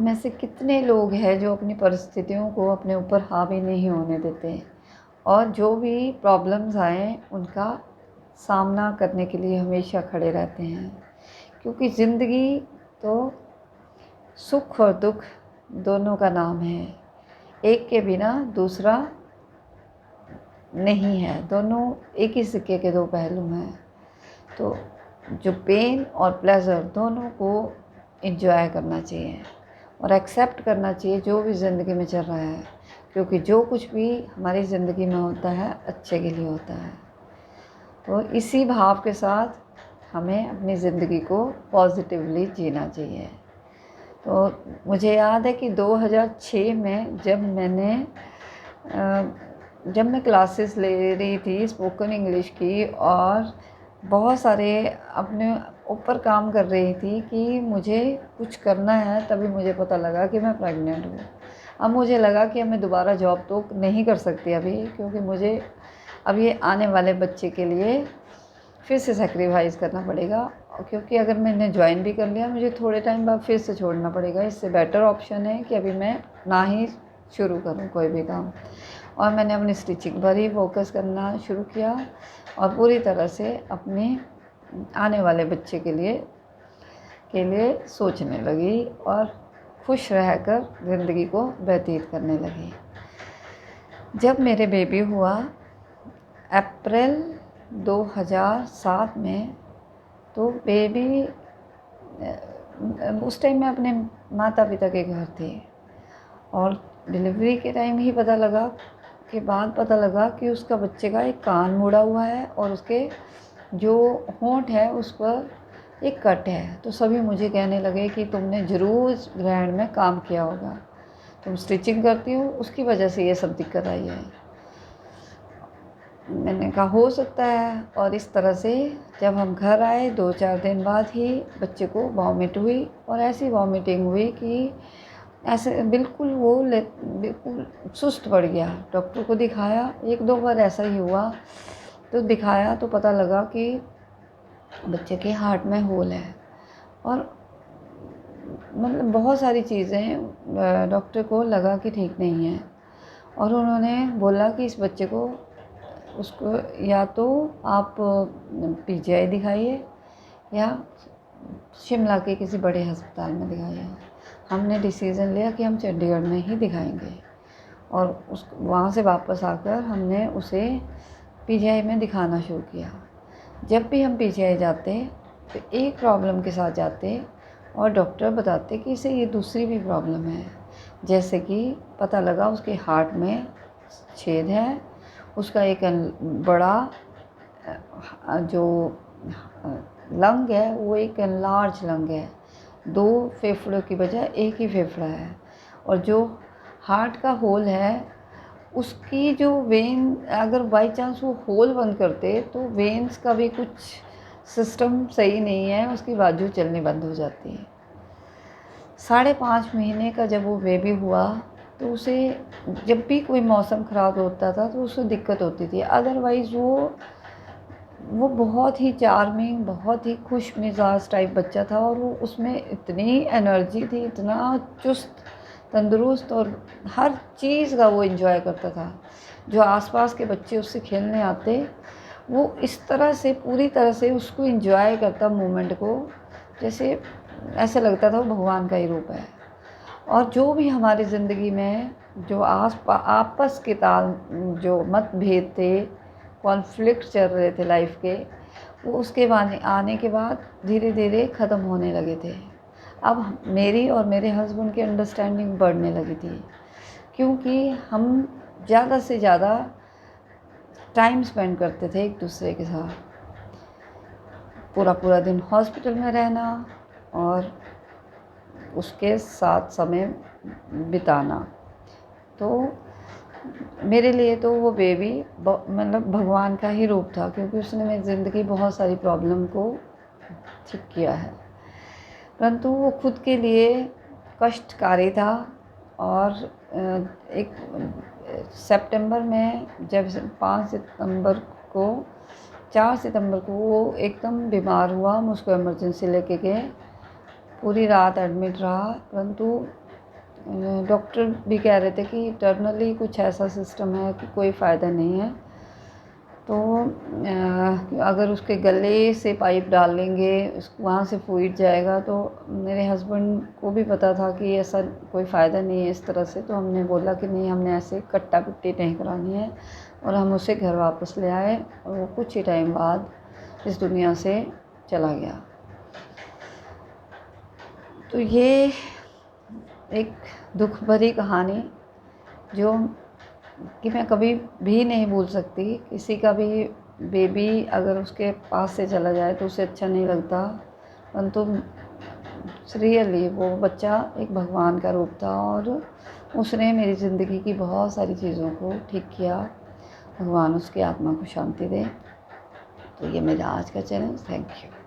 हम में से कितने लोग हैं जो अपनी परिस्थितियों को अपने ऊपर हावी नहीं होने देते और जो भी प्रॉब्लम्स आए उनका सामना करने के लिए हमेशा खड़े रहते हैं। क्योंकि ज़िंदगी तो सुख और दुख दोनों का नाम है, एक के बिना दूसरा नहीं है, दोनों एक ही सिक्के के दो पहलू हैं। तो जो पेन और प्लेज़र दोनों को एंजॉय करना चाहिए और एक्सेप्ट करना चाहिए जो भी ज़िंदगी में चल रहा है, क्योंकि जो कुछ भी हमारी ज़िंदगी में होता है अच्छे के लिए होता है। तो इसी भाव के साथ हमें अपनी ज़िंदगी को पॉजिटिवली जीना चाहिए। तो मुझे याद है कि 2006 में जब मैं क्लासेस ले रही थी स्पोकन इंग्लिश की और बहुत सारे अपने ऊपर काम कर रही थी कि मुझे कुछ करना है, तभी मुझे पता लगा कि मैं प्रेग्नेंट हूँ। अब मुझे लगा कि अब मैं दोबारा जॉब तो नहीं कर सकती अभी, क्योंकि मुझे अब ये आने वाले बच्चे के लिए फिर से सेक्रीफाइस करना पड़ेगा, क्योंकि अगर मैंने ज्वाइन भी कर लिया मुझे थोड़े टाइम बाद फिर से छोड़ना पड़ेगा। इससे बेटर ऑप्शन है कि अभी मैं ना ही शुरू करूं कोई भी काम। और मैंने अपनी स्टिचिंग पर ही फोकस करना शुरू किया और पूरी तरह से अपने आने वाले बच्चे के लिए सोचने लगी और खुश रहकर ज़िंदगी को व्यतीत करने लगी। जब मेरे बेबी हुआ अप्रैल 2007 में, तो बेबी उस टाइम मैं अपने माता पिता के घर थी और डिलीवरी के टाइम ही पता लगा कि उसका बच्चे का एक कान मुड़ा हुआ है और उसके जो होंठ है उस पर एक कट है। तो सभी मुझे कहने लगे कि तुमने ज़रूर इस ग्रहण में काम किया होगा, तुम स्टिचिंग करती हो, उसकी वजह से ये सब दिक्कत आई है। मैंने कहा हो सकता है। और इस तरह से जब हम घर आए 2-4 दिन बाद ही बच्चे को वॉमिट हुई और ऐसी वॉमिटिंग हुई कि ऐसे बिल्कुल बिल्कुल सुस्त पड़ गया। डॉक्टर को दिखाया, 1-2 बार ऐसा ही हुआ, तो दिखाया तो पता लगा कि बच्चे के हार्ट में होल है। और मतलब बहुत सारी चीज़ें डॉक्टर को लगा कि ठीक नहीं है और उन्होंने बोला कि इस बच्चे को उसको या तो आप पीजीआई दिखाइए या शिमला के किसी बड़े अस्पताल में दिखाइए। हमने डिसीज़न लिया कि हम चंडीगढ़ में ही दिखाएंगे और वहाँ से वापस आकर हमने उसे पीजीआई में दिखाना शुरू किया। जब भी हम पीजीआई जाते तो एक प्रॉब्लम के साथ जाते और डॉक्टर बताते कि इसे ये दूसरी भी प्रॉब्लम है। जैसे कि पता लगा उसके हार्ट में छेद है, उसका एक बड़ा जो लंग है वो एक लार्ज लंग है, 2 फेफड़ों की बजाय एक ही फेफड़ा है। और जो हार्ट का होल है उसकी जो वेन, अगर बाई चांस वो होल बंद करते तो वेन्स का भी कुछ सिस्टम सही नहीं है, उसकी बाजू चलनी बंद हो जाती है। 5.5 महीने का जब वो बेबी हुआ तो उसे जब भी कोई मौसम ख़राब होता था तो उसको दिक्कत होती थी। अदरवाइज़ वो बहुत ही चार्मिंग, बहुत ही खुश मिजाज टाइप बच्चा था और वो उसमें इतनी एनर्जी थी, इतना चुस्त तंदुरुस्त और हर चीज़ का वो एंजॉय करता था। जो आसपास के बच्चे उससे खेलने आते वो इस तरह से पूरी तरह से उसको एंजॉय करता मोमेंट को, जैसे ऐसे लगता था वो भगवान का ही रूप है। और जो भी हमारी ज़िंदगी में जो आपस के जो मतभेद थे, कॉन्फ्लिक्ट चल रहे थे लाइफ के, वो उसके आने के बाद धीरे धीरे ख़त्म होने लगे थे। अब मेरी और मेरे हस्बैंड की अंडरस्टैंडिंग बढ़ने लगी थी, क्योंकि हम ज़्यादा से ज़्यादा टाइम स्पेंड करते थे एक दूसरे के साथ। पूरा दिन हॉस्पिटल में रहना और उसके साथ समय बिताना। तो मेरे लिए तो वो बेबी मतलब भगवान का ही रूप था, क्योंकि उसने मेरी ज़िंदगी बहुत सारी प्रॉब्लम को ठीक किया है। परंतु वो खुद के लिए कष्टकारी था। और एक सितंबर में जब 4 सितंबर को वो एकदम बीमार हुआ, हम उसको इमरजेंसी लेके गए, पूरी रात एडमिट रहा। परंतु डॉक्टर भी कह रहे थे कि इटर्नली कुछ ऐसा सिस्टम है कि कोई फ़ायदा नहीं है। तो अगर उसके गले से पाइप डालेंगे, उसको वहाँ से फ्लूइड जाएगा, तो मेरे हस्बैंड को भी पता था कि ऐसा कोई फ़ायदा नहीं है इस तरह से। तो हमने बोला कि नहीं, हमने ऐसे कट्टा-पिट्टी नहीं करानी है, और हम उसे घर वापस ले आए, और वो कुछ ही टाइम बाद इस दुनिया से चला गया। तो ये एक दुख भरी कहानी जो कि मैं कभी भी नहीं भूल सकती। किसी का भी बेबी अगर उसके पास से चला जाए तो उसे अच्छा नहीं लगता, परंतु रियली वो बच्चा एक भगवान का रूप था, और उसने मेरी ज़िंदगी की बहुत सारी चीज़ों को ठीक किया। भगवान उसकी आत्मा को शांति दे। तो ये मेरा आज का चैलेंज। Thank you.